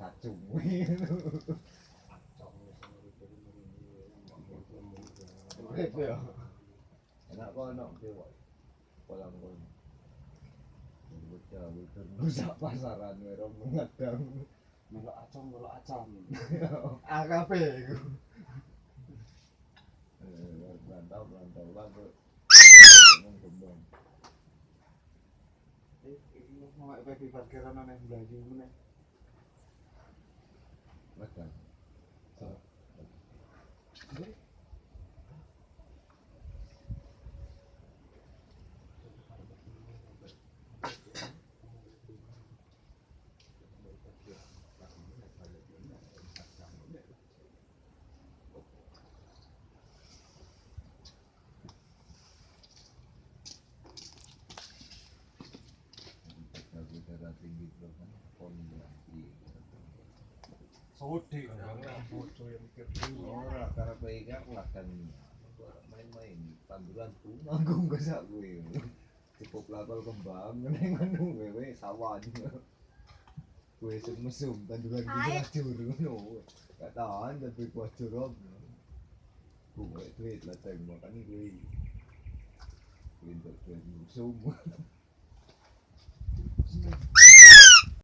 kacung. Itu ya. Enak kok enak dewa. Kolam-kolam. Bocah rusak pasaran merong mengadang. Melok acam. AKP iku. Rantau banget. Ngomong. Iki mau iki parkiran nang Blayu meneh. Madang. Darah tinggi terus kan kondisi Sode kan foto yang mikir ora karepe iki aku ladan main-main tanduran tuh nanggung gesak gue cukup lapel kembang ngene ngono wewe sawan gue sing mesum tanduran iki ajur ngono gak tahan tapi bocor gue duit lah teng makane gue untuk duit mesum